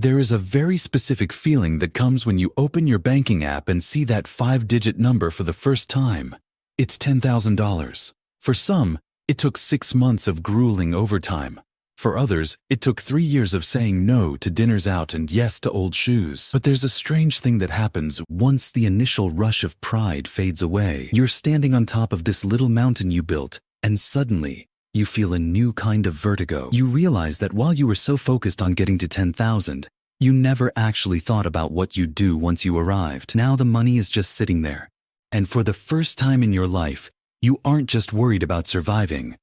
There is a very specific feeling that comes when you open your banking app and see that 5-digit number for the first time. It's $10,000. For some, it took 6 months of grueling overtime. For others, it took 3 years of saying no to dinners out and yes to old shoes. But there's a strange thing that happens once the initial rush of pride fades away. You're standing on top of this little mountain you built, and suddenly, you feel a new kind of vertigo. You realize that while you were so focused on getting to 10,000, you never actually thought about what you'd do once you arrived. Now the money is just sitting there. And for the first time in your life, you aren't just worried about surviving.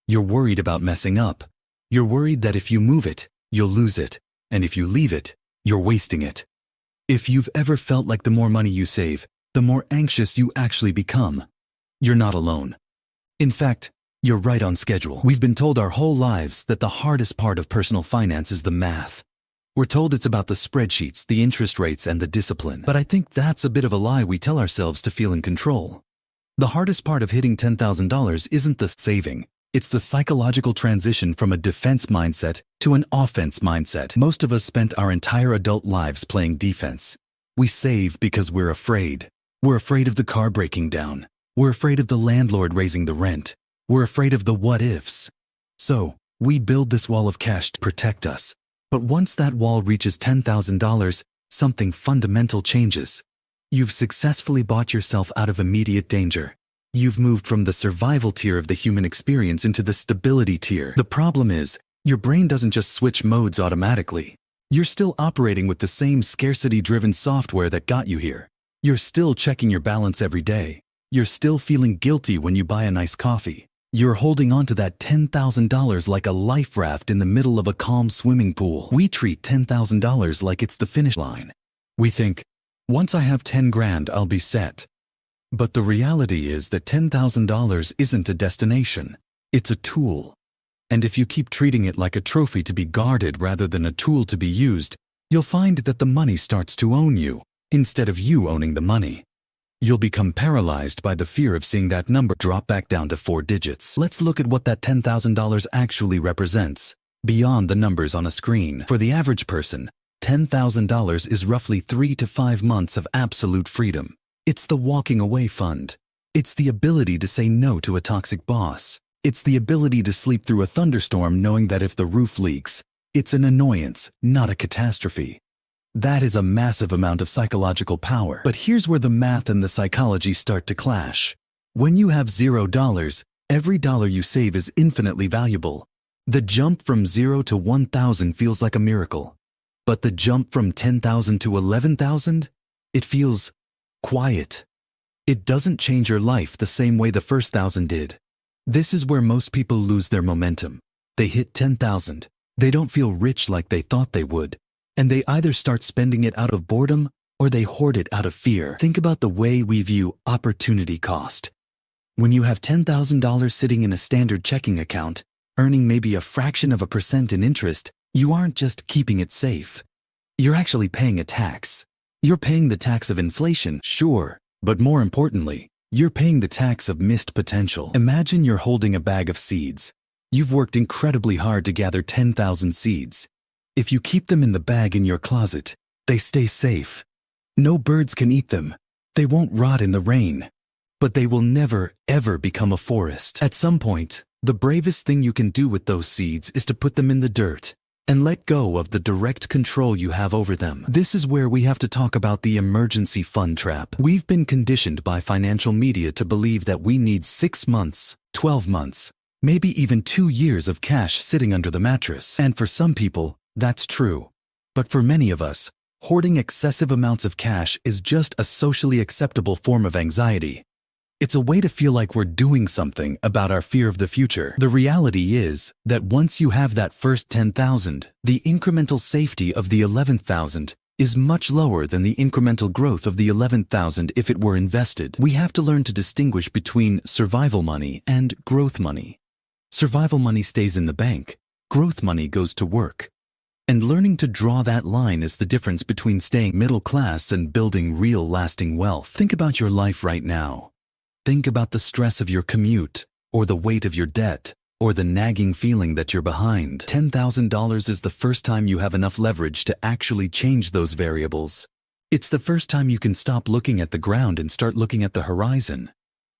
You're worried about messing up. You're worried that if you move it, you'll lose it. And if you leave it, you're wasting it. If you've ever felt like the more money you save, the more anxious you actually become, you're not alone. In fact, you're right on schedule. We've been told our whole lives that the hardest part of personal finance is the math. We're told it's about the spreadsheets, the interest rates, and the discipline. But I think that's a bit of a lie we tell ourselves to feel in control. The hardest part of hitting $10,000 isn't the saving. It's the psychological transition from a defense mindset to an offense mindset. Most of us spent our entire adult lives playing defense. We save because we're afraid. We're afraid of the car breaking down. We're afraid of the landlord raising the rent. We're afraid of the what-ifs. So, we build this wall of cash to protect us. But once that wall reaches $10,000, something fundamental changes. You've successfully bought yourself out of immediate danger. You've moved from the survival tier of the human experience into the stability tier. The problem is, your brain doesn't just switch modes automatically. You're still operating with the same scarcity-driven software that got you here. You're still checking your balance every day. You're still feeling guilty when you buy a nice coffee. You're holding on to that $10,000 like a life raft in the middle of a calm swimming pool. We treat $10,000 like it's the finish line. We think, once I have 10 grand, I'll be set. But the reality is that $10,000 isn't a destination. It's a tool. And if you keep treating it like a trophy to be guarded rather than a tool to be used, you'll find that the money starts to own you, instead of you owning the money. You'll become paralyzed by the fear of seeing that number drop back down to 4 digits. Let's look at what that $10,000 actually represents, beyond the numbers on a screen. For the average person, $10,000 is roughly 3 to 5 months of absolute freedom. It's the walking away fund. It's the ability to say no to a toxic boss. It's the ability to sleep through a thunderstorm knowing that if the roof leaks, it's an annoyance, not a catastrophe. That is a massive amount of psychological power. But here's where the math and the psychology start to clash. When you have $0, every dollar you save is infinitely valuable. The jump from 0 to 1,000 feels like a miracle. But the jump from 10,000 to 11,000? It feels quiet. It doesn't change your life the same way the first 1,000 did. This is where most people lose their momentum. They hit 10,000. They don't feel rich like they thought they would. And they either start spending it out of boredom or they hoard it out of fear. Think about the way we view opportunity cost. When you have $10,000 sitting in a standard checking account, earning maybe a fraction of a percent in interest, you aren't just keeping it safe. You're actually paying a tax. You're paying the tax of inflation, sure, but more importantly, you're paying the tax of missed potential. Imagine you're holding a bag of seeds. You've worked incredibly hard to gather 10,000 seeds. If you keep them in the bag in your closet, they stay safe. No birds can eat them. They won't rot in the rain. But they will never, ever become a forest. At some point, the bravest thing you can do with those seeds is to put them in the dirt and let go of the direct control you have over them. This is where we have to talk about the emergency fund trap. We've been conditioned by financial media to believe that we need 6 months, 12 months, maybe even 2 years of cash sitting under the mattress. And for some people, that's true. But for many of us, hoarding excessive amounts of cash is just a socially acceptable form of anxiety. It's a way to feel like we're doing something about our fear of the future. The reality is that once you have that first 10,000, the incremental safety of the 11,000 is much lower than the incremental growth of the 11,000 if it were invested. We have to learn to distinguish between survival money and growth money. Survival money stays in the bank. Growth money goes to work. And learning to draw that line is the difference between staying middle class and building real lasting wealth. Think about your life right now. Think about the stress of your commute, or the weight of your debt, or the nagging feeling that you're behind. $10,000 is the first time you have enough leverage to actually change those variables. It's the first time you can stop looking at the ground and start looking at the horizon.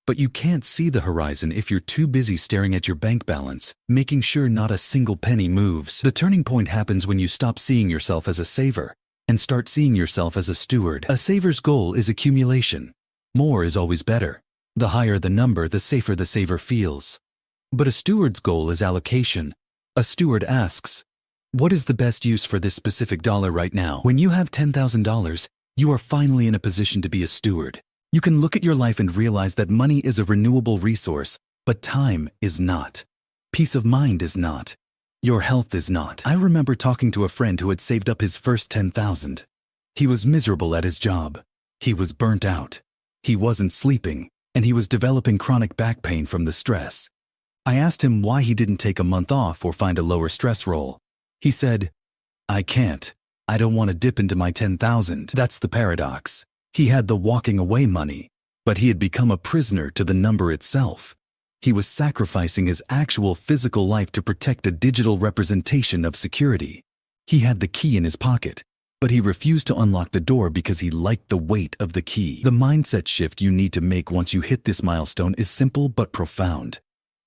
But you can't see the horizon if you're too busy staring at your bank balance, making sure not a single penny moves. The turning point happens when you stop seeing yourself as a saver and start seeing yourself as a steward. A saver's goal is accumulation. More is always better. The higher the number, the safer the saver feels. But a steward's goal is allocation. A steward asks, what is the best use for this specific dollar right now? When you have $10,000, you are finally in a position to be a steward. You can look at your life and realize that money is a renewable resource, but time is not. Peace of mind is not. Your health is not. I remember talking to a friend who had saved up his first $10,000. He was miserable at his job. He was burnt out. He wasn't sleeping, and he was developing chronic back pain from the stress. I asked him why he didn't take a month off or find a lower stress role. He said, I can't. I don't want to dip into my $10,000. That's the paradox. He had the walking away money, but he had become a prisoner to the number itself. He was sacrificing his actual physical life to protect a digital representation of security. He had the key in his pocket, but he refused to unlock the door because he liked the weight of the key. The mindset shift you need to make once you hit this milestone is simple but profound.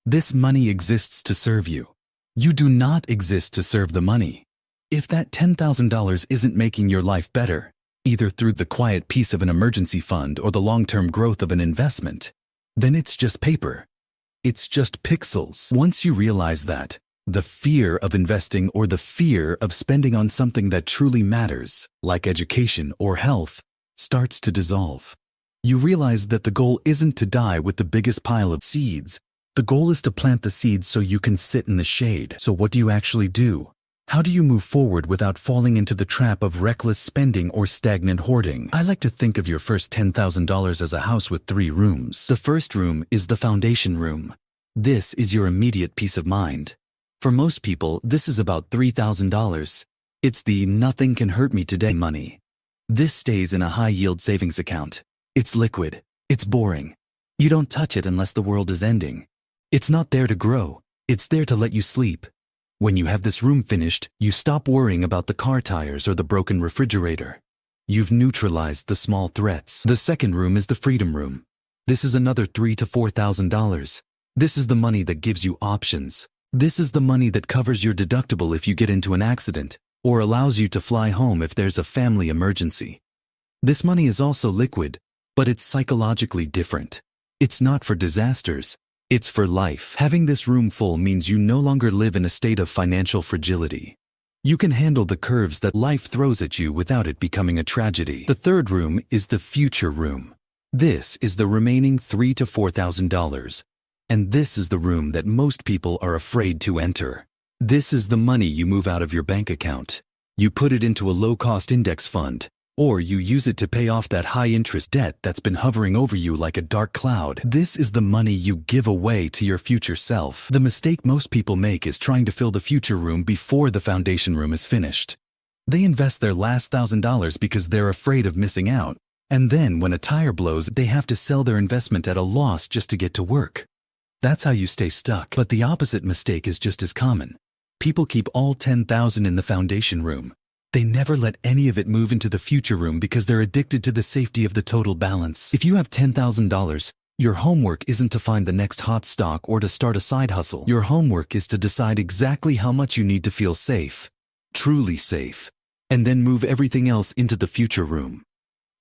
This money exists to serve you. You do not exist to serve the money. If that $10,000 isn't making your life better, either through the quiet peace of an emergency fund or the long-term growth of an investment, then it's just paper. It's just pixels. Once you realize that, the fear of investing or the fear of spending on something that truly matters, like education or health, starts to dissolve. You realize that the goal isn't to die with the biggest pile of seeds. The goal is to plant the seeds so you can sit in the shade. So what do you actually do? How do you move forward without falling into the trap of reckless spending or stagnant hoarding? I like to think of your first $10,000 as a house with 3 rooms. The first room is the foundation room. This is your immediate peace of mind. For most people, this is about $3,000. It's the nothing can hurt me today money. This stays in a high-yield savings account. It's liquid. It's boring. You don't touch it unless the world is ending. It's not there to grow. It's there to let you sleep. When you have this room finished, you stop worrying about the car tires or the broken refrigerator. You've neutralized the small threats. The second room is the freedom room. This is another $3,000 to $4,000. This is the money that gives you options. This is the money that covers your deductible if you get into an accident, or allows you to fly home if there's a family emergency. This money is also liquid, but it's psychologically different. It's not for disasters. It's for life. Having this room full means you no longer live in a state of financial fragility. You can handle the curves that life throws at you without it becoming a tragedy. The third room is the future room. This is the remaining $3,000 to $4,000. And this is the room that most people are afraid to enter. This is the money you move out of your bank account. You put it into a low-cost index fund, or you use it to pay off that high-interest debt that's been hovering over you like a dark cloud. This is the money you give away to your future self. The mistake most people make is trying to fill the future room before the foundation room is finished. They invest their last $1,000 because they're afraid of missing out. And then when a tire blows, they have to sell their investment at a loss just to get to work. That's how you stay stuck. But the opposite mistake is just as common. People keep all $10,000 in the foundation room. They never let any of it move into the future room because they're addicted to the safety of the total balance. If you have $10,000, your homework isn't to find the next hot stock or to start a side hustle. Your homework is to decide exactly how much you need to feel safe, truly safe, and then move everything else into the future room.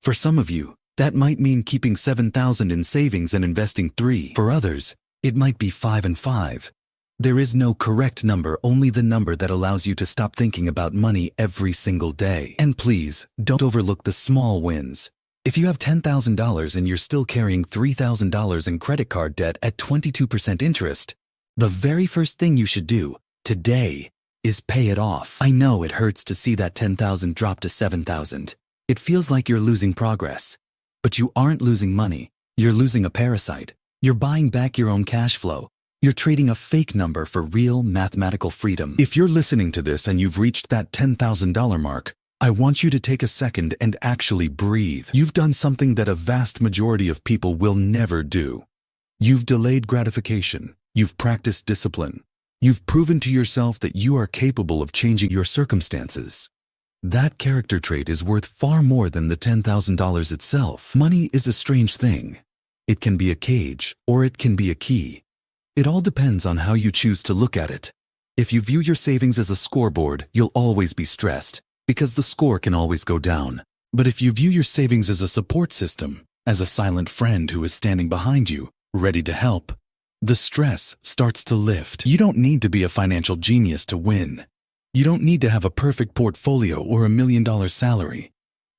For some of you, that might mean keeping $7,000 in savings and investing $3,000. For others, it might be 5 and 5. There is no correct number, only the number that allows you to stop thinking about money every single day. And please, don't overlook the small wins. If you have $10,000 and you're still carrying $3,000 in credit card debt at 22% interest, the very first thing you should do today is pay it off. I know it hurts to see that $10,000 drop to $7,000. It feels like you're losing progress. But you aren't losing money. You're losing a parasite. You're buying back your own cash flow. You're trading a fake number for real mathematical freedom. If you're listening to this and you've reached that $10,000 mark, I want you to take a second and actually breathe. You've done something that a vast majority of people will never do. You've delayed gratification. You've practiced discipline. You've proven to yourself that you are capable of changing your circumstances. That character trait is worth far more than the $10,000 itself. Money is a strange thing. It can be a cage, or it can be a key. It all depends on how you choose to look at it. If you view your savings as a scoreboard, you'll always be stressed, because the score can always go down. But if you view your savings as a support system, as a silent friend who is standing behind you, ready to help, the stress starts to lift. You don't need to be a financial genius to win. You don't need to have a perfect portfolio or $1 million salary.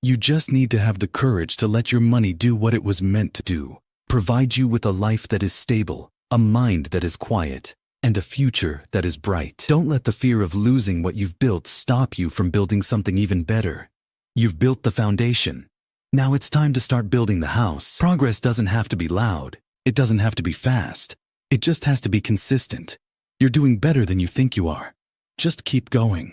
You just need to have the courage to let your money do what it was meant to do. Provide you with a life that is stable, a mind that is quiet, and a future that is bright. Don't let the fear of losing what you've built stop you from building something even better. You've built the foundation. Now it's time to start building the house. Progress doesn't have to be loud. It doesn't have to be fast. It just has to be consistent. You're doing better than you think you are. Just keep going.